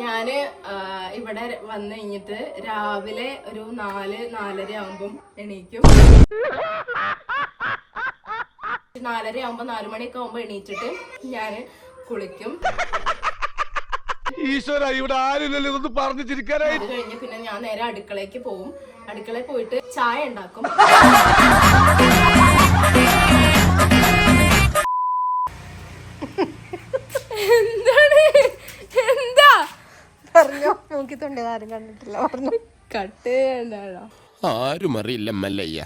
ഞാന് ഇവിടെ വന്നു കഴിഞ്ഞിട്ട് രാവിലെ ഒരു 4-4:30 ആവുമ്പം എണീക്കും. 4:30 ആവുമ്പോ 4 മണിയൊക്കെ ആവുമ്പോ എണീറ്റിട്ട് ഞാന് കുളിക്കും. ഈശ്വര, ഇവിടെ ആരുമില്ലല്ലോ ഇതൊന്ന് പറഞ്ഞു ചിരിക്കാനായി. അത് കഴിഞ്ഞ് പിന്നെ ഞാൻ നേരെ അടുക്കളയ്ക്ക് പോവും. അടുക്കളയിൽ പോയിട്ട് ചായ ഉണ്ടാക്കും. എന്താണ് എന്താ പറഞ്ഞോ? നോക്കിത്തുണ്ട്, ആരും കണ്ടിട്ടില്ല. പറഞ്ഞു കട്ട് എന്താണോ ആരും അറിയില്ല മല്ലയ്യ.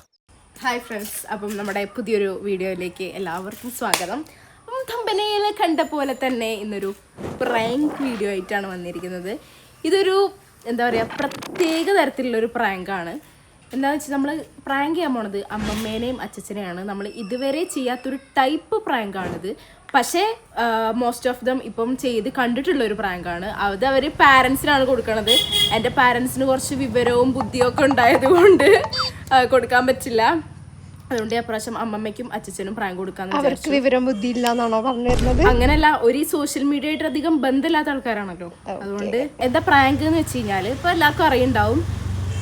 ഹായ് ഫ്രണ്ട്സ്, അപ്പം നമ്മുടെ പുതിയൊരു വീഡിയോയിലേക്ക് എല്ലാവർക്കും സ്വാഗതം. അപ്പം കമ്പനിയിൽ കണ്ട പോലെ തന്നെ ഇന്നൊരു പ്രാങ്ക് വീഡിയോ ആയിട്ടാണ് വന്നിരിക്കുന്നത്. ഇതൊരു എന്താ പറയുക, പ്രത്യേക തരത്തിലുള്ളൊരു പ്രാങ്കാണ്. എന്താണെന്ന് വെച്ചാൽ നമ്മൾ പ്രാങ്ക് ചെയ്യാൻ പോണത് അമ്മമ്മേനെയും അച്ഛച്ചനെയാണ്. നമ്മൾ ഇതുവരെ ചെയ്യാത്തൊരു ടൈപ്പ് പ്രാങ്കാണിത്. പക്ഷേ മോസ്റ്റ് ഓഫ് ദം ഇപ്പം ചെയ്ത് കണ്ടിട്ടുള്ളൊരു പ്രാങ്കാണ്. അത് അവർ പാരൻസിനാണ് കൊടുക്കണത്. എൻ്റെ പാരൻസിന് കുറച്ച് വിവരവും ബുദ്ധിയൊക്കെ ഉണ്ടായത് കൊണ്ട് കൊടുക്കാൻ പറ്റില്ല. അതുകൊണ്ട് അപ്രാവശ്യം അമ്മമ്മയ്ക്കും അച്ഛനും പ്രാങ്ക് കൊടുക്കാന്ന് അവർക്ക് വിവരം ബുദ്ധി ഇല്ലാന്നാണോ പറഞ്ഞിരുന്നത്? അങ്ങനെയല്ല, ഒരു സോഷ്യൽ മീഡിയ ആയിട്ട് അധികം ബന്ധമില്ലാത്ത ആൾക്കാരാണല്ലോ. അതുകൊണ്ട് എന്താ പ്രാങ്ക് എന്ന് വെച്ച് കഴിഞ്ഞാൽ ഇപ്പൊ എല്ലാവർക്കും അറിയുണ്ടാവും,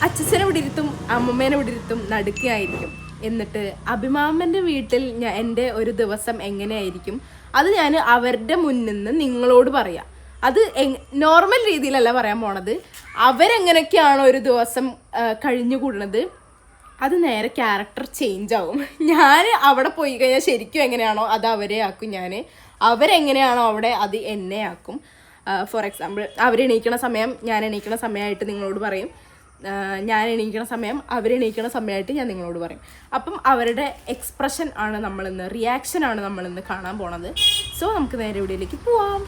അച്ഛനെ ഇവിടെ ഇരുത്തും, അമ്മമ്മേനെ ഇവിടെ ഇരുത്തും, നടുക്കായിരിക്കും. എന്നിട്ട് അഭിമാമന്റെ വീട്ടിൽ എൻ്റെ ഒരു ദിവസം എങ്ങനെയായിരിക്കും അത് ഞാൻ അവരുടെ മുന്നിൽ നിന്ന് നിങ്ങളോട് പറയാം. അത് നോർമൽ രീതിയിലല്ല പറയാൻ പോണത്. അവരെങ്ങനെയൊക്കെയാണോ ഒരു ദിവസം കഴിഞ്ഞുകൂടുന്നത് അത് നേരെ ക്യാരക്ടർ ചേഞ്ച് ആവും. ഞാൻ അവിടെ പോയി കഴിഞ്ഞാൽ ശരിക്കും എങ്ങനെയാണോ അത് അവരെ ആക്കും. അവരെങ്ങനെയാണോ അവിടെ അത് എന്നെ ആക്കും. ഫോർ എക്സാമ്പിൾ, അവരെണീക്കണ സമയം ഞാൻ എണീക്കണ സമയമായിട്ട് നിങ്ങളോട് പറയും. ഞാൻ എണീക്കണ സമയം അവരെണീക്കണ സമയമായിട്ട് ഞാൻ നിങ്ങളോട് പറയും. അപ്പം അവരുടെ എക്സ്പ്രഷൻ ആണ് നമ്മളിന്ന്, റിയാക്ഷൻ ആണ് നമ്മളിന്ന് കാണാൻ പോണത്. സോ നമുക്ക് നേരെ വീഡിയോയിലേക്ക് പോവാം.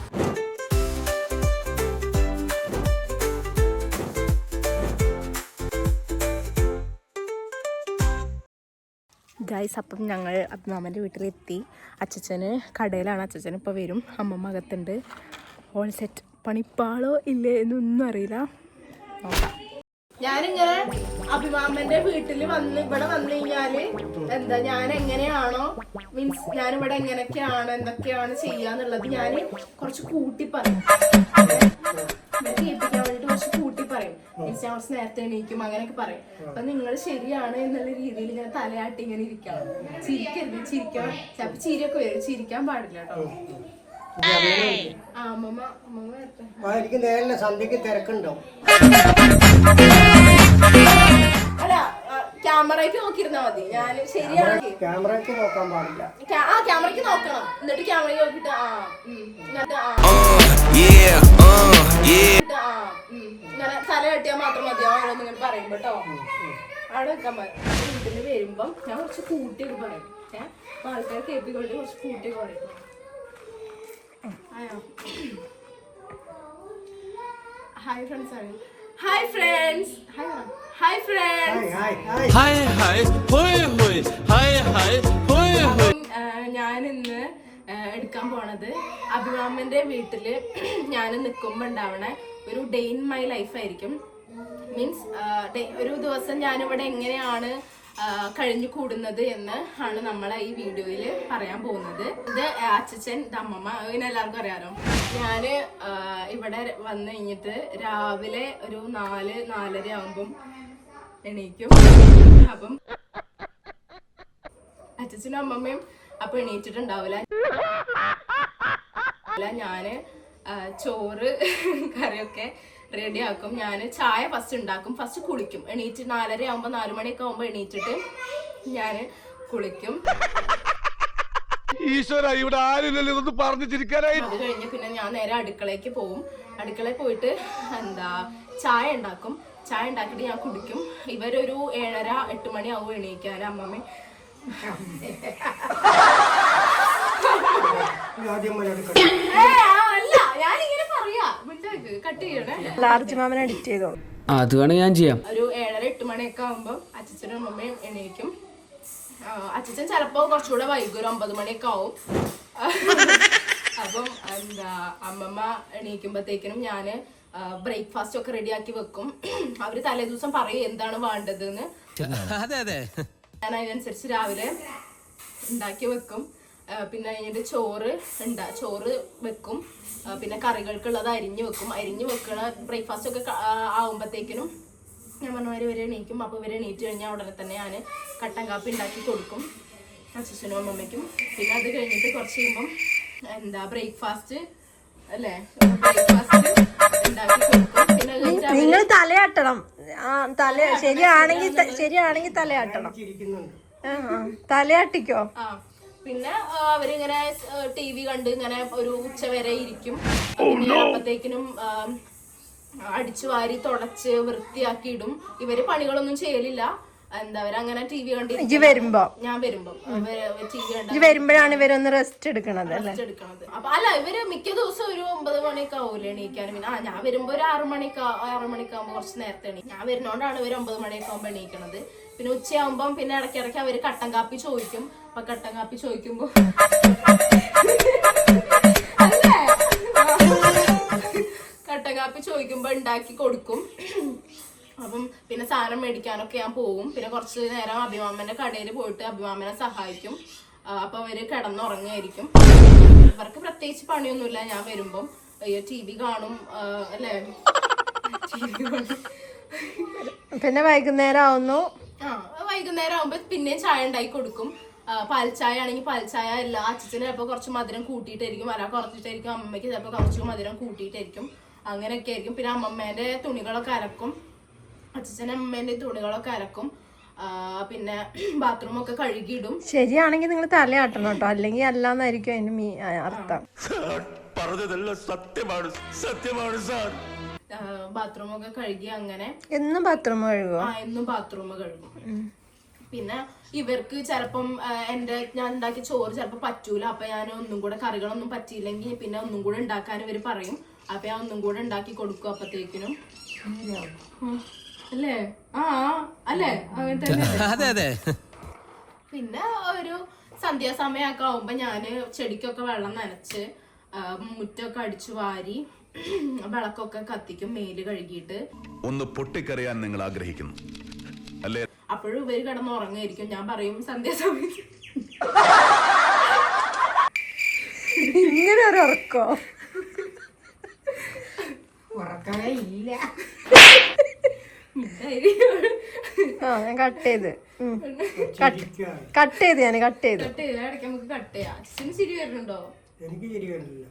ഗൈസ്, അപ്പം ഞങ്ങൾ അഭിമാമൻ്റെ വീട്ടിലെത്തി. അച്ഛന് കടയിലാണ്. അച്ഛൻ ഇപ്പോൾ വരും. അമ്മമ്മ അകത്തുണ്ട്. All set. പണിപ്പാളോ ഇല്ലേ എന്നൊന്നും അറിയില്ല, നോക്കാം. ഞാനിങ്ങനെ അഭിമാമന്റെ വീട്ടിൽ ഇവിടെ വന്നു കഴിഞ്ഞാല് എന്താ ഞാൻ എങ്ങനെയാണോ മീൻസ് ഞാനിവിടെ എങ്ങനെയൊക്കെയാണ് എന്തൊക്കെയാണ് ചെയ്യാന്നുള്ളത് ഞാൻ കുറച്ച് കൂട്ടി പറയും. കേൾപ്പിക്കാൻ വേണ്ടിട്ട് കുറച്ച് കൂട്ടി പറയും. മീൻസ് ഞാൻ കുറച്ച് നേരത്തെ എണീക്കും, അങ്ങനെയൊക്കെ പറയും. അപ്പൊ നിങ്ങൾ ശരിയാണ് എന്നുള്ള രീതിയിൽ ഇങ്ങനെ തലയാട്ടി ഇങ്ങനെ ഇരിക്കണം. ചിരിക്കരുത്, ചിരിക്കാൻ ചിലപ്പോ ചിരിയൊക്കെ വരും, ചിരിക്കാൻ പാടില്ല കേട്ടോ. എനിക്ക് നേരിലെ സന്ധ്യക്ക് തിരക്കുണ്ടോ? അല്ല, ക്യാമറയ്ക്ക് നോക്കിയിരുന്നാ മതി. ഞാൻ ശരിയാണ്. ക്യാമറയ്ക്ക് നോക്കാൻ പാടില്ല. ക്യാമറയ്ക്ക് നോക്കണം. എന്നിട്ട് ക്യാമറയ്ക്ക് നോക്കിട്ട് ഇങ്ങനെ തല കെട്ടിയാൽ മാത്രം മതിയാവും ഇങ്ങനെ പറയുമ്പോ കേട്ടോ. അവിടെ വെക്കാൻ വീട്ടിൽ വരുമ്പം ഞാൻ കുറച്ച് കൂട്ടിയൊക്കെ പറയും. ആൾക്കാർ കേൾപ്പിക്കൊണ്ട് കുറച്ച് കൂട്ടിയൊക്കെ പറയും. ഹായ് ഫ്രണ്ട്സ് ആണ്. Hi friends. Hi friends. ഞാൻ ഇന്ന് എടുക്കാൻ പോണത് അഭിമാമന്റെ വീട്ടില് ഞാൻ നിൽക്കുമ്പോ ഉണ്ടാവണ ഒരു ഡേ ഇൻ മൈ ലൈഫ് ആയിരിക്കും. മീൻസ് ഒരു ദിവസം ഞാനിവിടെ എങ്ങനെയാണ് കഴിഞ്ഞു കൂടുന്നത് എന്ന് ആണ് നമ്മളെ ഈ വീഡിയോയിൽ പറയാൻ പോകുന്നത്. ഇത് അച്ഛൻ, ഇത് അമ്മമ്മ, അങ്ങനെ എല്ലാവർക്കും അറിയാലോ. ഞാന് ഇവിടെ വന്നു കഴിഞ്ഞിട്ട് രാവിലെ ഒരു 4-4:30 ആവുമ്പം എണീക്കും. അപ്പം അച്ഛനും അമ്മമ്മയും അപ്പൊ എണീറ്റിട്ടുണ്ടാവില്ല. ഞാന് ചോറ് കറിയൊക്കെ റെഡി ആക്കും. ഞാൻ ചായ ഫസ്റ്റ് ഉണ്ടാക്കും. ഫസ്റ്റ് കുളിക്കും. എണീറ്റ് 4:30 ആവുമ്പോ 4 മണിയൊക്കെ ആവുമ്പോ എണീറ്റിട്ട് ഞാൻ കുളിക്കും. ഈശ്വര, ഇവിടെ ആരുമില്ലല്ലോ ഇതൊന്ന് പറഞ്ഞു ചിരിക്കാനായി. അത് കഴിഞ്ഞ് പിന്നെ ഞാൻ നേരെ അടുക്കളയ്ക്ക് പോവും. അടുക്കളയിൽ പോയിട്ട് എന്താ ചായ ഉണ്ടാക്കും. ചായ ഉണ്ടാക്കിയിട്ട് ഞാൻ കുടിക്കും. ഇവരൊരു 7:30-8 മണി ആവും എണീക്കാൻ. അമ്മമ്മ അല്ല, ഞാനിങ്ങനെ പറയാ, കട്ട് ചെയ്യണേ. ലാർജ് മാമനെ എഡിറ്റ് ചെയ്തോ? അത് വേണമെങ്കിൽ ഞാൻ ചെയ്യാം. ഒരു 7:30-8 മണിയൊക്കെ ആവുമ്പോ അച്ഛനും അമ്മമ്മയും എണീക്കും. അച്ഛൻ ചിലപ്പോ കുറച്ചുകൂടെ വൈകും, ഒരു 9 മണിയൊക്കെ ആവും. അപ്പം എന്താ അമ്മമ്മ എണീക്കുമ്പോഴത്തേക്കിനും ഞാന് ബ്രേക്ക്ഫാസ്റ്റ് ഒക്കെ റെഡിയാക്കി വെക്കും. അവര് തലേ ദിവസം പറയും എന്താണ് വേണ്ടത് എന്ന്. ഞാൻ അതിനനുസരിച്ച് രാവിലെ ഉണ്ടാക്കി വെക്കും. പിന്നെ കഴിഞ്ഞിട്ട് ചോറ് വെക്കും. പിന്നെ കറികൾക്കുള്ളത് അരിഞ്ഞു വെക്കും. അരിഞ്ഞു വെക്കണ ബ്രേക്ക്ഫാസ്റ്റ് ഒക്കെ ആവുമ്പോഴത്തേക്കിനും ഞാൻ പറഞ്ഞവർ ഇവരെ എണീക്കും. അപ്പോൾ ഇവരെ എണീറ്റ് കഴിഞ്ഞാൽ ഉടനെ തന്നെ ഞാൻ കട്ടൻ കാപ്പി ഉണ്ടാക്കി കൊടുക്കും അച്ഛനും അമ്മമ്മയ്ക്കും. പിന്നെ അത് കഴിഞ്ഞിട്ട് കുറച്ച് കഴിയുമ്പം ബ്രേക്ക്ഫാസ്റ്റ് അല്ലേ, ബ്രേക്ക്ഫാസ്റ്റ് ഉണ്ടാക്കി കൊടുക്കും. പിന്നെ നിങ്ങൾ തലയാട്ടണം. ശരിയാണെങ്കിൽ തലയാട്ടണം. തലയാട്ടിക്കോ. പിന്നെ അവരിങ്ങനെ TV കണ്ട് ഇങ്ങനെ ഒരു ഉച്ച വരെ ഇരിക്കും. പിന്നെ അപ്പത്തേക്കിനും അടിച്ചു വാരി തുടച്ച് വൃത്തിയാക്കി ഇടും. ഇവര് പണികളൊന്നും ചെയ്യലില്ല. അവരങ്ങനെ TV കണ്ടിരിക്കും. ഞാൻ വരുമ്പോ TV വരുമ്പോഴാണ് ഇവരൊന്ന് റെസ്റ്റ് എടുക്കണത്. അപ്പൊ അല്ല, ഇവര് മിക്ക ദിവസം ഒരു 9 മണിയൊക്കെ ആവൂലേ എണീക്കാൻ. പിന്നെ ഞാൻ വരുമ്പോ ഒരു 6 മണിയൊക്കെ ആകുമ്പോ കുറച്ച് നേരത്തെ എണീക്കും. ഞാൻ വരുന്നോണ്ടാണ് ഇവര് 9 മണിയൊക്കെ ആകുമ്പോ എണീക്കണത്. പിന്നെ ഉച്ചയാകുമ്പം പിന്നെ ഇടയ്ക്കിടയ്ക്ക് അവര് കട്ടൻ കാപ്പി ചോദിക്കും. അപ്പൊ കട്ടൻ കാപ്പി ചോദിക്കുമ്പോ കട്ടൻ കാപ്പി ചോദിക്കുമ്പോ ഉണ്ടാക്കി കൊടുക്കും. അപ്പം പിന്നെ സാധനം മേടിക്കാനൊക്കെ ഞാൻ പോവും. പിന്നെ കുറച്ച് നേരം അഭിമാമന്റെ കടയിൽ പോയിട്ട് അഭിമാമനെ സഹായിക്കും. അപ്പൊ അവര് കിടന്നുറങ്ങായിരിക്കും. ഇവർക്ക് പ്രത്യേകിച്ച് പണിയൊന്നുമില്ല. ഞാൻ വരുമ്പം TV കാണും അല്ലേ, TV കാണും. പിന്നെ വൈകുന്നേരം ആവുന്നു. വൈകുന്നേരം ആവുമ്പോ പിന്നെയും ചായ ഉണ്ടാക്കി കൊടുക്കും. പാൽച്ചായ ആണെങ്കിൽ പാൽച്ചായ എല്ലാ അച്ഛന് ചിലപ്പോൾ കുറച്ച് മധുരം കൂട്ടിയിട്ടായിരിക്കും, അല്ല കുറച്ചിട്ടായിരിക്കും. അമ്മയ്ക്ക് ചിലപ്പോൾ കുറച്ച് മധുരം കൂട്ടിയിട്ടായിരിക്കും. അങ്ങനെയൊക്കെ ആയിരിക്കും. പിന്നെ അമ്മമ്മേന്റെ തുണികളൊക്കെ അലക്കും. അച്ഛനും അമ്മേന്റെ തുണികളൊക്കെ അലക്കും. പിന്നെ ബാത്റൂമൊക്കെ കഴുകിയിടും. ശരിയാണെങ്കിൽ നിങ്ങൾ തലയാട്ടണം കേട്ടോ, അല്ലെങ്കിൽ അല്ലാന്നായിരിക്കും അതിന് അർത്ഥം. ബാത്റൂമൊക്കെ കഴുകി അങ്ങനെ എന്നും ബാത്റൂം കഴുകുമോ? എന്നും ബാത്റൂം കഴുകും. പിന്നെ ഇവർക്ക് ചിലപ്പം ഞാൻ ഉണ്ടാക്കിയ ചോറ് ചിലപ്പോൾ പറ്റൂല. അപ്പൊ ഞാൻ ഒന്നും കൂടെ കറികളൊന്നും പറ്റിയില്ലെങ്കിൽ പിന്നെ ഒന്നും കൂടെ ഉണ്ടാക്കാൻ ഇവര് പറയും. അപ്പൊ ഞാൻ ഒന്നും കൂടെ ഉണ്ടാക്കി കൊടുക്കും അപ്പത്തേക്കിനും. അല്ലേ? അല്ലേ? അങ്ങനെ. പിന്നെ ഒരു സന്ധ്യാസമയമൊക്കെ ആവുമ്പോ ഞാന് ചെടിക്കൊക്കെ വെള്ളം നനച്ച് മുറ്റൊക്കെ അടിച്ചു വാരി വിളക്കൊക്കെ കത്തിക്കും. മേല് കഴുകിയിട്ട് ഒന്ന് പൊട്ടിക്കറിയാൻ നിങ്ങൾ ആഗ്രഹിക്കുന്നു അല്ലേ? അപ്പോഴും ഇവര് കിടന്ന് ഉറങ്ങായിരിക്കും. ഞാൻ പറയും സന്ധ്യാസമയത്ത് ഇങ്ങനെ ഒരു ഉറക്കോ? ഉറക്കമേ ഇല്ല. ഞാൻ കട്ട് ചെയ്ത് ഇടയ്ക്ക് നമുക്ക് കട്ട് ചെയ്യാം. അച്ഛന് ചിരി വരുന്നുണ്ടോ? എനിക്ക് ചിരി വരുന്നില്ല.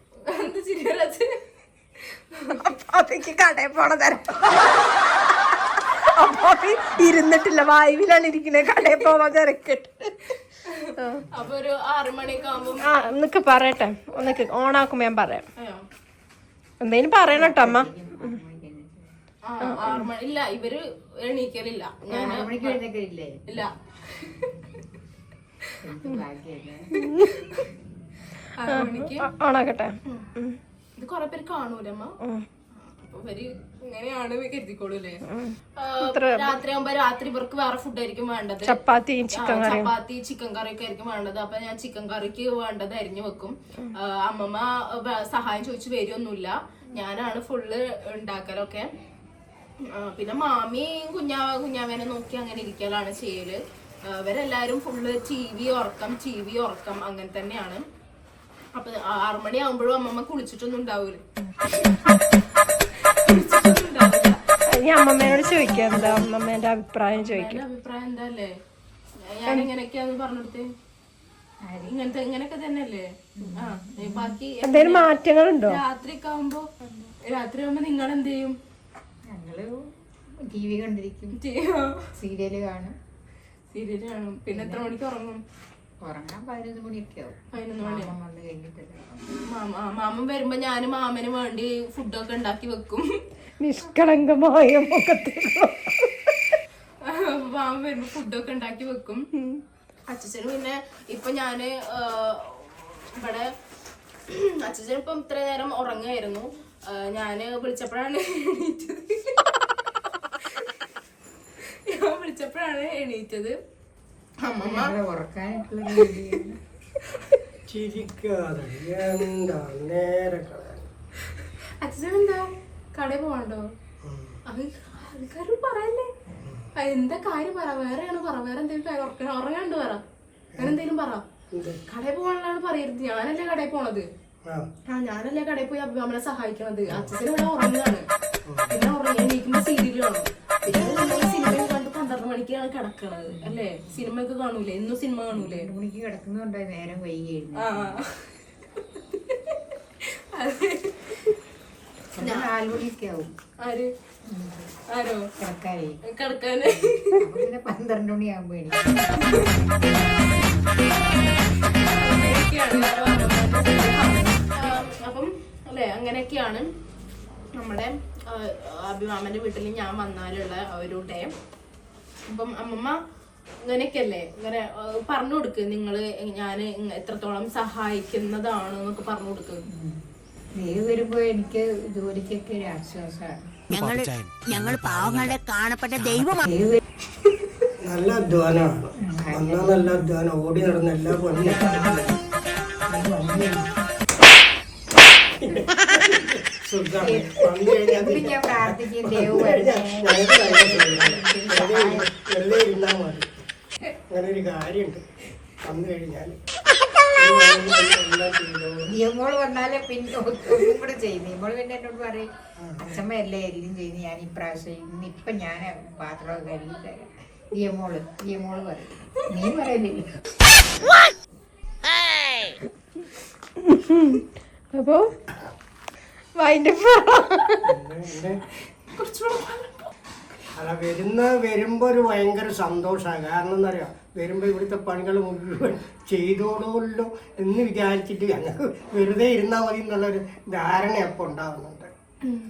എന്ത് ചിരി വരാ? അപ്പോഴേക്ക് കടയിൽ പോണ തരം. അപ്പൊ ഇരുന്നിട്ടില്ല, വായുവിലാണ് ഇരിക്കുന്നത്. കടയിൽ പോവാൻ തിരക്കിട്ട്. അപ്പൊ ഒരു 6 മണിയൊക്കെ ആവുമ്പോ എന്നൊക്കെ പറയട്ടെ, ഒന്നൊക്കെ ഓണാക്കുമ്പോ ഞാൻ പറയാം. എന്തേലും പറയണം കേട്ടോ അമ്മ. 6 മണി ഇല്ല, ഇവര് എണീക്കലില്ല. ഞാൻ ഇല്ല. 6 മണിക്ക് ഓണാക്കട്ടെ. ഇത് കൊറേ പേര് കാണൂലമ്മ. ഇവര് ഇങ്ങനെയാണ് കരുതിക്കോളൂല്ലേ. രാത്രി ആകുമ്പോ രാത്രി ഇവർക്ക് വേറെ ഫുഡ് ആയിരിക്കും വേണ്ടത്. ചപ്പാത്തി ചിക്കൻ കറി ഒക്കെ ആയിരിക്കും വേണ്ടത്. അപ്പൊ ഞാൻ ചിക്കൻ കറിക്ക് വേണ്ടത് അരിഞ്ഞു വെക്കും. അമ്മമ്മ സഹായം ചോദിച്ചു വരുമൊന്നുമില്ല. ഞാനാണ് ഫുള്ള് ഉണ്ടാക്കലൊക്കെ. പിന്നെ മാമിയും കുഞ്ഞാവേനെ നോക്കി അങ്ങനെ ഇരിക്കലാണ് ചെയ്യല്. ഇവരെല്ലാരും ഫുള്ള് TV ഉറക്കം അങ്ങനെ തന്നെയാണ്. അപ്പൊ 6 മണി ആവുമ്പോഴും അമ്മമ്മ കുളിച്ചിട്ടൊന്നും ഉണ്ടാവൂല. അമ്മമ്മേനോട് ചോദിക്കാം, എന്താ അമ്മമ്മേന്റെ അഭിപ്രായം ചോദിക്കാം. അഭിപ്രായം എന്താ അല്ലേ? ഞാൻ ഇങ്ങനെയൊക്കെയാന്ന് പറഞ്ഞെടുത്ത് ഇങ്ങനൊക്കെ തന്നെയല്ലേ. ബാക്കി എന്തെങ്കിലും മാറ്റങ്ങളുണ്ടോ? രാത്രി ആവുമ്പോ നിങ്ങൾ എന്ത് ചെയ്യും? ഞങ്ങള് TV കണ്ടിരിക്കും, സീരിയല് കാണും. പിന്നെ എത്ര മണിക്ക് ഉറങ്ങും? ഉറങ്ങാൻ 11 മണിയൊക്കെ ആവും. 11 മണി വന്ന് കഴിഞ്ഞിട്ടല്ലേ. മാമൻ വരുമ്പോ ഞാൻ മാമന് വേണ്ടി ഫുഡൊക്കെ ഉണ്ടാക്കി വെക്കും. നിഷ്കളങ്കമായ മുഖത്തേക്ക് മാമൻ വരുമ്പോ ഫുഡൊക്കെ ഉണ്ടാക്കി വെക്കും. അച്ഛന് പിന്നെ ഇപ്പൊ ഞാന് ഇവിടെ അച്ഛൻ ഇപ്പം ഇത്ര നേരം ഉറങ്ങായിരുന്നു. ഞാന് വിളിച്ചപ്പോഴാണ് എണീറ്റത്. അമ്മമ്മ അച്ഛൻ എന്താ കടയിൽ പോവാണ്ടോ? ആൾക്കാരോട് പറയല്ലേ, എന്താ കാര്യം പറ. വേറെയാണ് പറ. വേറെ എന്തെങ്കിലും ഉറങ്ങാണ്ട് പറ. അങ്ങനെ എന്തെങ്കിലും പറ. കടയിൽ പോകാനുള്ളതാണ് പറയരുത്. ഞാനല്ലേ കടയിൽ പോണത്. ആ ഞാനല്ലേ കടയിൽ പോയി അഭിമാമനെ സഹായിക്കണത്. അച്ഛൻ ഇവിടെ ഉറങ്ങുകയാണ്. പിന്നെ ഉറങ്ങി എണീക്കുമ്പോ സീരിയൽ കാണും. പിന്നെ നമ്മൾ സിനിമ കണ്ട് 12 മണിക്കാണ് കിടക്കണത് അല്ലേ? സിനിമയൊക്കെ കാണൂലേ? എന്നും സിനിമ കാണൂലേ? 2 മണിക്ക് കിടക്കുന്നുണ്ടോ നേരം വൈകിയായിരുന്നു. 4 മണിയൊക്കെ ആവും ആരോ കിടക്കാനേ. കിടക്കാന്. അപ്പൊ പിന്നെ 12 മണിയാകുമ്പോ എനിക്ക് അപ്പം അല്ലെ അങ്ങനെയൊക്കെയാണ് നമ്മുടെ അഭിമാമന്റെ വീട്ടിൽ ഞാൻ വന്നാലുള്ള ഒരു ഡേ. അപ്പം അമ്മമ്മ ഇങ്ങനെയൊക്കെയല്ലേ ഇങ്ങനെ പറഞ്ഞു കൊടുക്ക്, നിങ്ങള് ഞാൻ എത്രത്തോളം സഹായിക്കുന്നതാണ് എന്നൊക്കെ പറഞ്ഞു കൊടുക്ക്. നീര് വരുമ്പോ എനിക്ക് ജോലിക്കൊക്കെ ഒരു ആശ്വാസമാണ്. ഞങ്ങൾ പാവങ്ങളുടെ കാണപ്പെട്ട ദൈവമാണ്. നല്ല അധ്വാനമാണ്. അന്നാ നല്ല അധ്വാനം. ഓടി നടന്ന എല്ലാ പണിയും സുഖമാണ്. വന്നു കഴിഞ്ഞാൽ ഇപ്പൊ ഞാൻ പ്രാർത്ഥിക്കും ദൈവം വരണേ. വെറുതെ ഇരുന്നാ മതി. അങ്ങനെ ഒരു കാര്യമുണ്ട്. വന്നു കഴിഞ്ഞാൽ എല്ലാം ചെയ്തോ. നിയമോള് വന്നാലേ പിന്നെ ഒന്നും കൂടെ ചെയ്യും. നിയമോള് പിന്നെ എന്നോട് പറയും അച്ഛമ്മ എല്ലാം എല്ലാം ചെയ്യുന്നു, ഞാൻ ഇപ്രാവശ്യം ഇന്നിപ്പം ഞാൻ പാത്രമൊക്കെ കഴുകി തരാം. നിയമോള് പറയും. നീ പറയലില്ല. അപ്പോ അല്ല വരുമ്പോ ഒരു ഭയങ്കര സന്തോഷമാണ്. കാരണം എന്താ പറയാ, വരുമ്പോ ഇവിടുത്തെ പണികൾ മുഴുവൻ ചെയ്തോളൂല്ലോ എന്ന് വിചാരിച്ചിട്ട് ഞങ്ങൾക്ക് വെറുതെ ഇരുന്നാൽ മതി എന്നുള്ളൊരു ധാരണ അപ്പൊ ഉണ്ടാവുന്നുണ്ട്.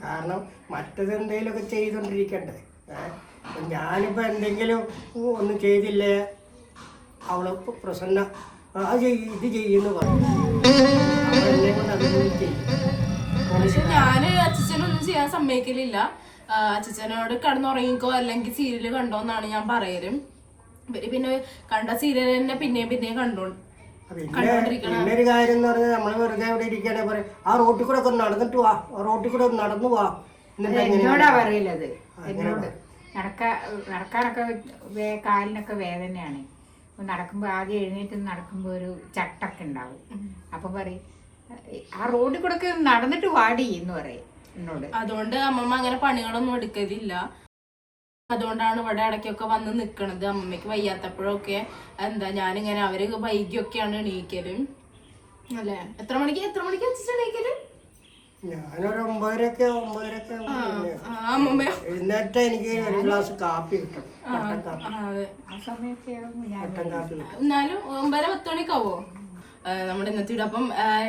കാരണം മറ്റത് എന്തെങ്കിലുമൊക്കെ ചെയ്തോണ്ടിരിക്കണ്ടേ. ഞാനിപ്പോ എന്തെങ്കിലും ഒന്നും ചെയ്തില്ലേ അവള് പ്രസന്ന ഇത് ചെയ്യുന്നു പറയും. അവളെന്നെ കൊണ്ട് അതൊന്നും ചെയ്യും. പക്ഷെ ഞാന് അച്ഛനൊന്നും ചെയ്യാൻ സമ്മതിക്കലില്ല. അച്ഛനോട് കിടന്നുറങ്ങിക്കോ അല്ലെങ്കിൽ സീരിയല് കണ്ടോ എന്നാണ് ഞാൻ പറയല്. പിന്നെ കണ്ട സീരിയൽ തന്നെ പിന്നെയും കണ്ടോണ്ടിരിക്കണം. പിന്നെ ഒരു കാര്യം എന്ന് പറഞ്ഞാൽ നമ്മള് വെറുതെ ഇവിടെ ഇരിക്കണേ പറയും, ആ റോട്ടിൽ കൂടെ ഒക്കെ നടന്നിട്ട് വാ, ആ റോട്ടിൽ കൂടെ ഒന്ന് നടന്നു വാ. എന്നോടാ പറയില്ലത്. എന്നോട് നടക്കാനൊക്കെ കാലിനൊക്കെ വേദനയാണ്. നടക്കുമ്പോൾ ആദ്യം എഴുന്നേറ്റ് നടക്കുമ്പോൾ ഒരു ചട്ടൊക്കെ ഉണ്ടാവും. അപ്പൊ പറയും ആ റോഡിൽ കൂടെ ഒക്കെ നടന്നിട്ട് വാടി എന്ന് പറയും എന്നോട്. അതുകൊണ്ട് അമ്മമ്മ അങ്ങനെ പണികളൊന്നും എടുക്കലില്ല. അതുകൊണ്ടാണ് ഇവിടെ ഇടയ്ക്കൊക്കെ വന്ന് നിക്കണത്. അമ്മമ്മയ്ക്ക് വയ്യാത്തപ്പോഴൊക്കെ ഞാനിങ്ങനെ അവര് വൈകിയൊക്കെയാണ് എണീക്കല് അല്ലെ? എത്ര മണിക്ക് എണീക്കല്? ഞാനൊരു 9:30 അമ്മമ്മ എഴുന്നേറ്റ എനിക്ക് ഒരു ഗ്ലാസ് കാപ്പി കിട്ടും. ആ സമയമൊക്കെ ആകുമ്പോൾ എന്നാലും 9:10 മണിയൊക്കെ ആവോ നമ്മുടെ ഇന്നത്തെ വീട്? അപ്പം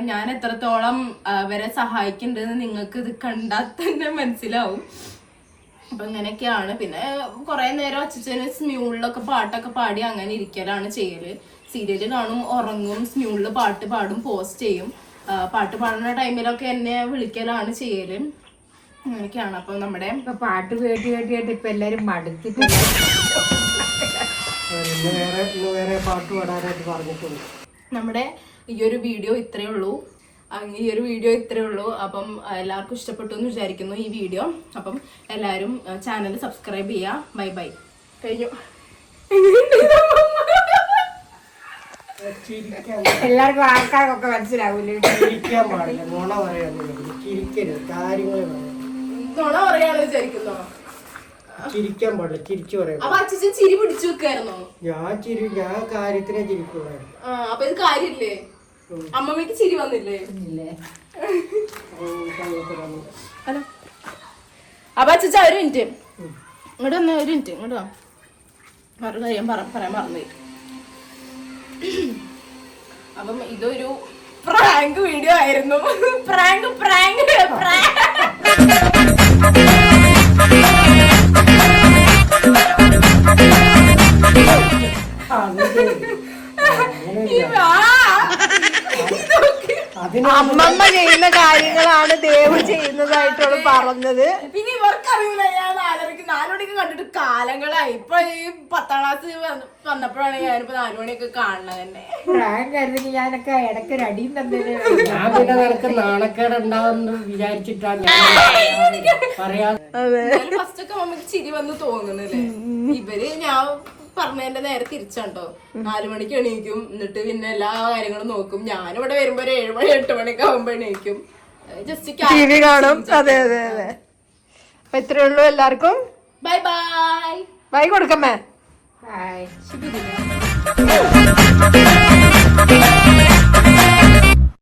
ഞാൻ എത്രത്തോളം അവരെ സഹായിക്കുന്നുണ്ടെന്ന് നിങ്ങൾക്ക് ഇത് കണ്ടാൽ തന്നെ മനസ്സിലാവും. അപ്പൊ ഇങ്ങനെയൊക്കെയാണ്. പിന്നെ കുറെ നേരം അച്ഛന് സ്മ്യൂളിലൊക്കെ പാട്ടൊക്കെ പാടി അങ്ങനെ ഇരിക്കലാണ് ചെയ്യല്. സീരിയല് കാണും, ഉറങ്ങും, സ്മ്യൂളില് പാട്ട് പാടും, പോസ്റ്റ് ചെയ്യും. പാട്ട് പാടുന്ന ടൈമിലൊക്കെ എന്നെ വിളിക്കലാണ് ചെയ്യല്. അങ്ങനെയൊക്കെയാണ്. അപ്പൊ നമ്മുടെ ഇപ്പൊ പാട്ട് കേട്ട് ഇപ്പൊ എല്ലാരും മടുത്തിട്ട് ഇന്ന് വേറെ പാട്ട് പാടാനായിട്ട് പറഞ്ഞിട്ടുണ്ട്. നമ്മുടെ ഈ ഒരു വീഡിയോ ഇത്രയേ ഉള്ളൂ. അപ്പം എല്ലാവർക്കും ഇഷ്ടപ്പെട്ടു എന്ന് വിചാരിക്കുന്നു ഈ വീഡിയോ. അപ്പം എല്ലാവരും ചാനൽ സബ്സ്ക്രൈബ് ചെയ്യുക. Bye bye. കഴിഞ്ഞു. എല്ലാവർക്കും ആൾക്കാർക്കൊക്കെ മനസ്സിലാവൂലേ. ചിരിക്കാൻ പാടില്ല, നുണ പറയാന്നില്ല. ചിരിക്കരുത്, കാര്യങ്ങൾ നുണ പറയാണെന്ന് വിചാരിക്കുന്നോ? ചിരിക്കാൻ പാടില്ല, ചിരിച്ചു പറയാം. അപ്പൊ അച്ഛൻ ചിരി പിടിച്ചു വെക്കായിരുന്നോ? ഞാൻ കാര്യത്തിനെ ചിരിക്കുള്ളായിരുന്നു. അപ്പൊ ഇത് കാര്യമില്ലേ? അമ്മമ്മക്ക് ചിരി വന്നില്ലേ? ഹലോ. അപ്പൊ അച്ഛ ഒരു മിനിറ്റ് ഇങ്ങോട്ട് വന്ന, ഒരു മിനിറ്റ് ഇങ്ങോട്ട് വാ. വേറെ കാര്യം പറയാൻ മറന്നു. അപ്പം ഇതൊരു പ്രാങ്ക് വീഡിയോ ആയിരുന്നു. പ്രാങ്ക് അമ്മമ്മ ചെയ്യുന്ന കാര്യങ്ങളാണ് ദേവ് ചെയ്യുന്നതായിട്ടാണ് പറഞ്ഞത്. പിന്നെ ഇവർക്കറിയില്ല, ഞാൻ 4 മണിക്ക് കണ്ടിട്ട് കാലങ്ങളായി. ഇപ്പൊ ഈ 10ാം ക്ലാസ് വന്നപ്പോഴാണ് ഞാനിപ്പോ 4 മണിയൊക്കെ കാണുന്നത് തന്നെ. പ്രായം കരുതി ഞാനൊക്കെ ഇടയ്ക്കൊരു അടിയും തന്നെ. ഞാൻ പിന്നെ നിനക്ക് നാണക്കേട് ഉണ്ടാവുമെന്ന് വിചാരിച്ചിട്ടാണ് പറയാ. ഫസ്റ്റ് ഒക്കെ മമ്മിക്ക് ചിരി വന്ന് തോന്നുന്നില്ലേ? ഇവര് ഞാൻ പറഞ്ഞതിന്റെ നേരെ തിരിച്ചാട്ടോ. 4 മണിക്ക് എണീക്കും, എന്നിട്ട് പിന്നെ എല്ലാ കാര്യങ്ങളും നോക്കും. ഞാനിവിടെ വരുമ്പോ ഒരു 7 മണി 8 മണിയൊക്കെ ആകുമ്പോ എണീക്കും, ജസ്റ്റ് TV കാണും. അതെ അതെ അതെ. അപ്പൊ ഇത്രേ ഉള്ളൂ എല്ലാവർക്കും. Bye bye. ബൈ കൊടുക്കമ്മേ. ബൈ. ശുഭദിനം.